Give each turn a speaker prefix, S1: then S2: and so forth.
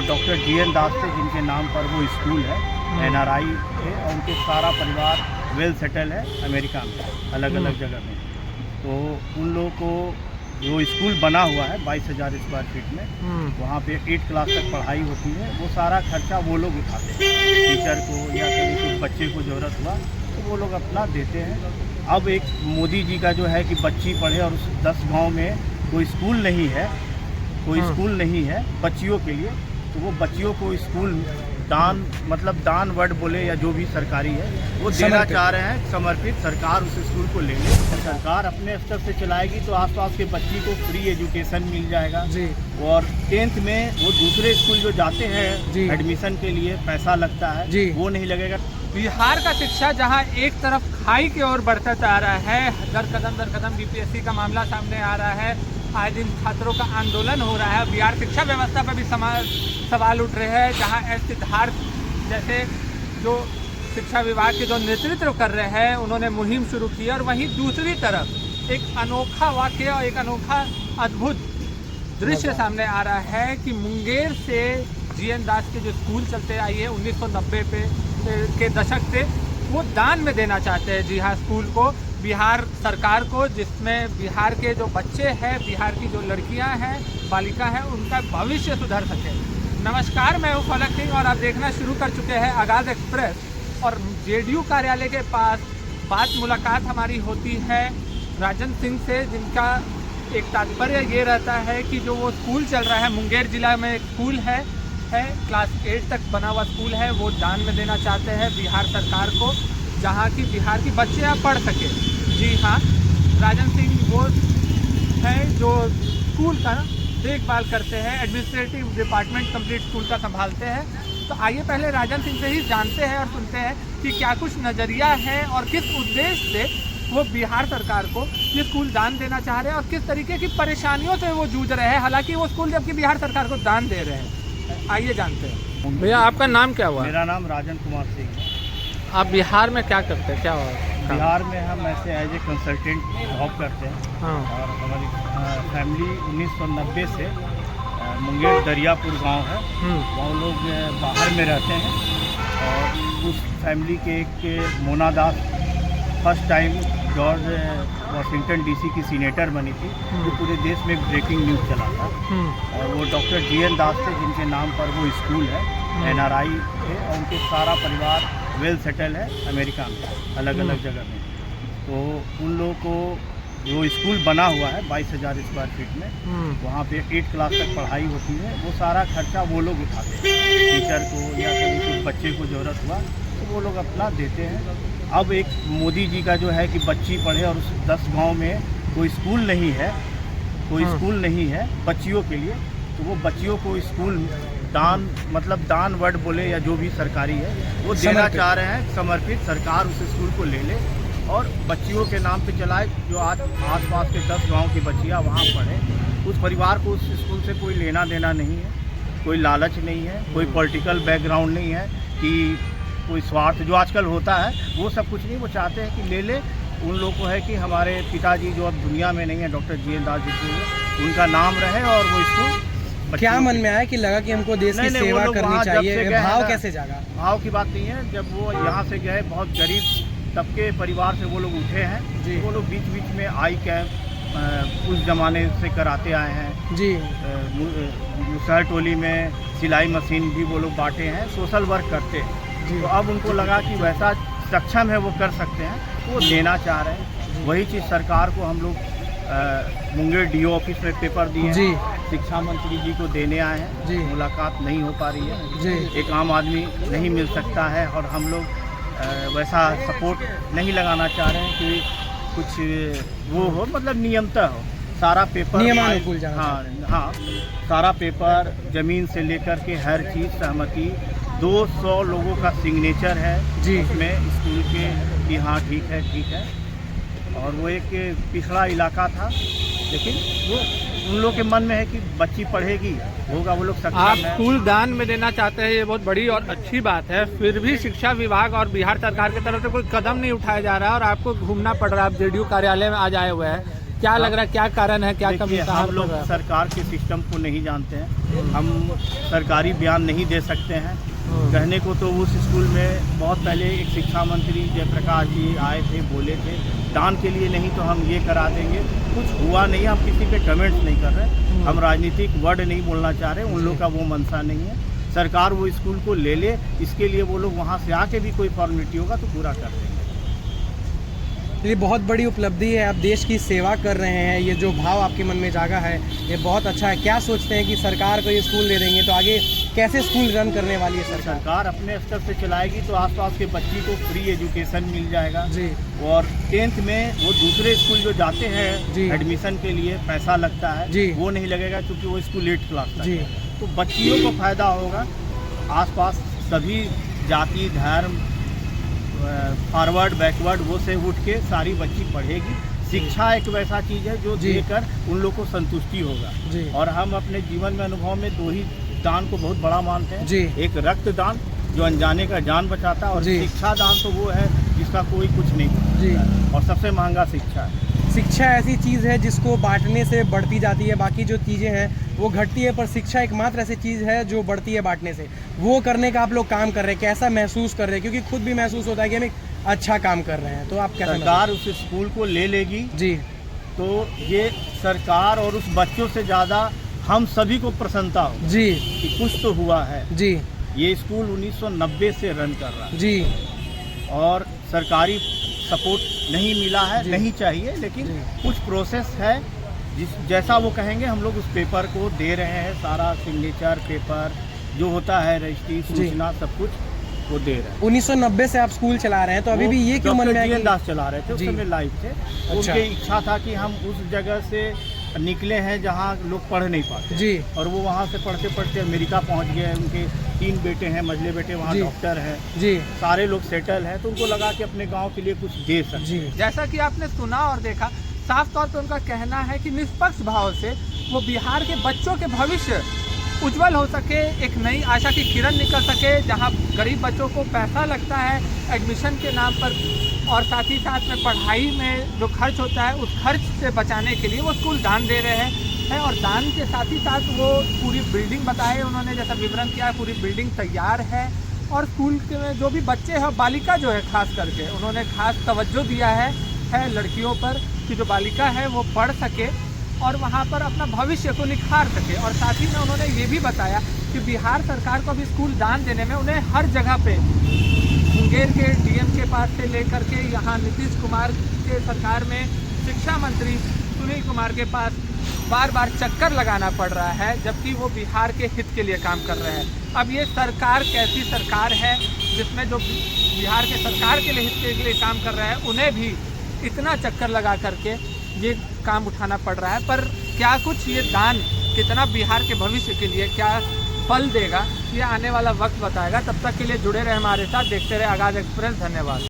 S1: Doctor GN दास थे, जिनके नाम पर वो स्कूल है। NRI थे और उनके सारा परिवार वेल सेटल है अमेरिका में, अलग अलग जगह में। तो उन लोगों को जो स्कूल बना हुआ है 22,000 स्क्वायर फीट में, वहाँ पे 8 क्लास तक पढ़ाई होती है। वो सारा खर्चा वो लोग उठाते हैं, टीचर को या कभी कुछ बच्चे को ज़रूरत हुआ तो वो लोग अपना देते हैं। अब एक मोदी जी का जो है कि बच्ची पढ़े, और उस 10 गांव में कोई स्कूल नहीं है, कोई स्कूल नहीं है बच्चियों के लिए, तो वो बच्चियों को स्कूल दान, मतलब दान वर्ड बोले या जो भी सरकारी है वो देना चाह रहे हैं, समर्पित। सरकार उस स्कूल को ले ले, सरकार अपने स्तर से चलाएगी तो आसपास के बच्ची को फ्री एजुकेशन मिल जाएगा जी। और 10th में वो दूसरे स्कूल जो जाते हैं एडमिशन के लिए पैसा लगता है जी, वो नहीं लगेगा।
S2: बिहार का शिक्षा जहां एक तरफ खाई की ओर बढ़ता जा रहा है, दर कदम BPSC का मामला सामने आ रहा है, आए दिन छात्रों का आंदोलन हो रहा है, बिहार शिक्षा व्यवस्था पर भी सवाल उठ रहे हैं, जहां एस सिद्धार्थ जैसे जो शिक्षा विभाग के जो नेतृत्व कर रहे हैं उन्होंने मुहिम शुरू की, और वहीं दूसरी तरफ एक अनोखा वाक्य और एक अनोखा अद्भुत दृश्य सामने आ रहा है कि मुंगेर से GN दास के जो स्कूल चलते आई है 1990 के दशक से, वो दान में देना चाहते हैं जी हाँ स्कूल को, बिहार सरकार को, जिसमें बिहार के जो बच्चे हैं, बिहार की जो लड़कियां हैं, बालिका हैं, उनका भविष्य सुधर सके। नमस्कार, मैं हूं फलक सिंह और आप देखना शुरू कर चुके हैं आगाज़ एक्सप्रेस। और JDU कार्यालय के पास बात मुलाकात हमारी होती है राजन सिंह से, जिनका एक तात्पर्य ये रहता है कि जो वो स्कूल चल रहा है, मुंगेर जिला में एक स्कूल है क्लास 8 तक बना हुआ स्कूल है, वो दान में देना चाहते हैं बिहार सरकार को, जहाँ की बिहार की बच्चियाँ पढ़ सके। जी हाँ, राजन सिंह वो हैं जो स्कूल का देखभाल करते हैं, एडमिनिस्ट्रेटिव डिपार्टमेंट कंप्लीट स्कूल का संभालते हैं। तो आइए पहले राजन सिंह से ही जानते हैं और सुनते हैं कि क्या कुछ नज़रिया है और किस उद्देश्य से वो बिहार सरकार को ये स्कूल दान देना चाह रहे हैं और किस तरीके की परेशानियों से वो जूझ रहे हैं, हालांकि वो स्कूल जबकि बिहार सरकार को दान दे रहे हैं। आइए जानते हैं। भैया आपका नाम क्या हुआ?
S1: मेरा नाम राजन कुमार सिंह है।
S2: आप बिहार में क्या करते हैं, क्या हुआ?
S1: बिहार में हम ऐसे एज ए कंसल्टेंट जॉब करते हैं। हाँ। और हमारी फैमिली 1990 से मुंगेर दरियापुर गांव है, वहाँ लोग बाहर में रहते हैं। और उस फैमिली के एक Mona Das first time George Washington DC की सीनेटर बनी थी, जो पूरे देश में ब्रेकिंग न्यूज़ चला था। और वो डॉक्टर GN दास थे, जिनके नाम पर वो स्कूल है। NRI थे और उनके सारा परिवार वेल सेटल है अमेरिका में, अलग अलग जगह में। तो उन लोगों को जो स्कूल बना हुआ है 22,000 स्क्वायर फीट में, वहाँ पे 8 क्लास तक पढ़ाई होती है। वो सारा खर्चा वो लोग उठाते हैं, टीचर को या कभी कुछ बच्चे को ज़रूरत हुआ तो वो लोग अपना देते हैं। अब एक मोदी जी का जो है कि बच्ची पढ़े, और उस 10 गांव में कोई स्कूल नहीं है, कोई स्कूल नहीं है बच्चियों के लिए, तो वो बच्चियों को स्कूल दान, मतलब दान वर्ड बोले या जो भी सरकारी है वो देना चाह रहे हैं, समर्पित। सरकार उस स्कूल को ले ले और बच्चियों के नाम पे चलाए, जो आज आसपास के 10 गांव की बच्चियां वहाँ पढ़ें। उस परिवार को उस स्कूल से कोई लेना देना नहीं है, कोई लालच नहीं है, कोई पॉलिटिकल बैकग्राउंड नहीं है कि कोई स्वार्थ जो आजकल होता है, वो सब कुछ नहीं। वो चाहते हैं कि ले ले। उन लोगों को है कि हमारे पिताजी जो अब दुनिया में नहीं है, डॉक्टर GN दास जी, उनका नाम रहे और वो स्कूल।
S3: क्या मन में आया कि लगा कि हमको देश की सेवा करनी चाहिए? भाव कैसे जागा?
S1: भाव की बात नहीं है। जब वो यहाँ से गए, बहुत गरीब तबके परिवार से वो लोग उठे हैं जी। वो लोग बीच बीच में आई कैंप उस ज़माने से कराते आए हैं जी। शहर टोली में सिलाई मशीन भी वो लोग बांटे हैं, सोशल वर्क करते हैं। तो अब उनको लगा कि वैसा सक्षम है वो कर सकते हैं, वो देना चाह रहे हैं। वही चीज़ सरकार को हम लोग मुंगेर DO ऑफिस में पेपर दिए हैं, शिक्षा मंत्री जी को देने आए हैं जी। मुलाकात नहीं हो पा रही है जी। एक आम आदमी नहीं मिल सकता है, और हम लोग वैसा सपोर्ट नहीं लगाना चाह रहे हैं कि कुछ वो हो, मतलब नियमतः हो सारा पेपर,
S3: नियमानुकूल जाना।
S1: हाँ, सारा पेपर, ज़मीन से लेकर के हर चीज़, सहमति, 200 लोगों का सिग्नेचर है जी उसमें स्कूल के कि हाँ ठीक है। और वो एक पिछड़ा इलाका था, लेकिन वो उन लोगों के मन में है कि बच्ची पढ़ेगी, होगा, वो लोग सक्षम
S2: आप
S1: है।
S2: स्कूल दान में देना चाहते हैं, ये बहुत बड़ी और अच्छी बात है। फिर भी शिक्षा विभाग और बिहार सरकार की तरफ से कोई कदम नहीं उठाया जा रहा है और आपको घूमना पड़ रहा है। आप JDU कार्यालय में आज आए हुए हैं, क्या लग रहा है, क्या कारण है, क्या कमी?
S1: हम लोग सरकार के सिस्टम को नहीं जानते हैं, हम सरकारी बयान नहीं दे सकते हैं। कहने को तो उस स्कूल में बहुत पहले एक शिक्षा मंत्री जयप्रकाश जी आए थे, बोले थे दान के लिए नहीं तो हम ये करा देंगे, कुछ हुआ नहीं। हम किसी पे कमेंट्स नहीं कर रहे, हम राजनीतिक वर्ड नहीं बोलना चाह रहे, उन लोग का वो मंशा नहीं है। सरकार वो स्कूल को ले ले, इसके लिए वो लोग वहाँ से आके भी कोई फॉर्मेलिटी होगा तो पूरा कर देंगे।
S3: ये बहुत बड़ी उपलब्धि है, आप देश की सेवा कर रहे हैं, ये जो भाव आपके मन में जागा है ये बहुत अच्छा है। क्या सोचते हैं कि सरकार को ये स्कूल दे देंगे तो आगे कैसे स्कूल रन करने वाली है सरकार?
S1: सरकार अपने स्तर से चलाएगी तो आसपास के बच्ची को फ्री एजुकेशन मिल जाएगा
S3: जी।
S1: और 10th में वो दूसरे स्कूल जो जाते हैं एडमिशन के लिए पैसा लगता है
S3: जी।
S1: वो नहीं लगेगा क्योंकि वो स्कूल 8th क्लास तक
S3: जी।
S1: है। तो बच्चियों को फायदा होगा। आसपास सभी जाति धर्म फॉरवर्ड बैकवर्ड वो से उठ के सारी बच्ची पढ़ेगी। शिक्षा एक वैसा चीज़ है जो देकर उन लोग को संतुष्टि होगा। और हम अपने जीवन में अनुभव में 2 ही दान को बहुत बड़ा मानते हैं, एक रक्तदान जो अनजाने का जान बचाता है और शिक्षा दान तो वो है जिसका कोई कुछ नहीं करता और सबसे महंगा शिक्षा है।
S3: शिक्षा ऐसी चीज़ है जिसको बांटने से बढ़ती जाती है, बाकी जो चीज़ें हैं वो घटती है, पर शिक्षा एकमात्र ऐसी चीज़ है जो बढ़ती है बांटने से। वो करने का आप लोग काम कर रहे हैं, कैसा महसूस कर रहे हैं? क्योंकि खुद भी महसूस होता है कि हम एक अच्छा काम कर रहे हैं, तो आप कैसा?
S1: सरकार उस स्कूल को ले लेगी
S3: जी,
S1: तो ये सरकार और उस बच्चों से ज़्यादा हम सभी को प्रसन्नता हो
S3: जी
S1: कि कुछ तो हुआ है
S3: जी।
S1: ये स्कूल 1990 से रन कर रहा है
S3: जी
S1: और सरकारी सपोर्ट नहीं मिला है, नहीं चाहिए, लेकिन कुछ प्रोसेस है जैसा वो कहेंगे हम लोग उस पेपर को दे रहे हैं। सारा सिग्नेचर पेपर जो होता है, रजिस्ट्री सूचना सब कुछ वो दे रहे हैं।
S3: 1990 से आप स्कूल चला रहे हैं तो अभी भी ये क्यों मन में है?
S1: दास चला रहे थे उस समय लाइव थे। उनकी इच्छा था कि हम उस जगह से निकले हैं जहाँ लोग पढ़ नहीं पाते
S3: जी,
S1: और वो वहाँ से पढ़ते पढ़ते अमेरिका पहुँच गए। उनके 3 बेटे हैं, मझले बेटे वहाँ डॉक्टर हैं
S3: जी,
S1: सारे लोग सेटल हैं, तो उनको लगा कि अपने गांव के लिए कुछ दे सकते।
S2: जैसा कि आपने सुना और देखा, साफ तौर पे उनका कहना है कि निष्पक्ष भाव से वो बिहार के बच्चों के भविष्य उज्जवल हो सके, एक नई आशा की किरण निकल सके, जहां गरीब बच्चों को पैसा लगता है एडमिशन के नाम पर और साथ ही साथ में पढ़ाई में जो खर्च होता है उस खर्च से बचाने के लिए वो स्कूल दान दे रहे हैं। और दान के साथ ही साथ वो पूरी बिल्डिंग बताए उन्होंने, जैसा विवरण किया है, पूरी बिल्डिंग तैयार है। और स्कूल के में जो भी बच्चे हैं, बालिका जो है खास करके उन्होंने खास तवज्जो दिया है लड़कियों पर कि जो बालिका है वो पढ़ सके और वहाँ पर अपना भविष्य को निखार सके। और साथ ही में उन्होंने ये भी बताया कि बिहार सरकार को भी स्कूल दान देने में उन्हें हर जगह पे मुंगेर के डीएम के पास से लेकर के यहाँ नीतीश कुमार के सरकार में शिक्षा मंत्री सुनील कुमार के पास बार बार चक्कर लगाना पड़ रहा है, जबकि वो बिहार के हित के लिए काम कर रहे हैं। अब ये सरकार कैसी सरकार है जिसमें जो बिहार के सरकार के लिए हित के लिए काम कर रहे हैं उन्हें भी इतना चक्कर लगा करके ये काम उठाना पड़ रहा है। पर क्या कुछ ये दान कितना बिहार के भविष्य के लिए क्या फल देगा, ये आने वाला वक्त बताएगा। तब तक के लिए जुड़े रहे हमारे साथ, देखते रहे आगाज़ एक्सप्रेस। धन्यवाद।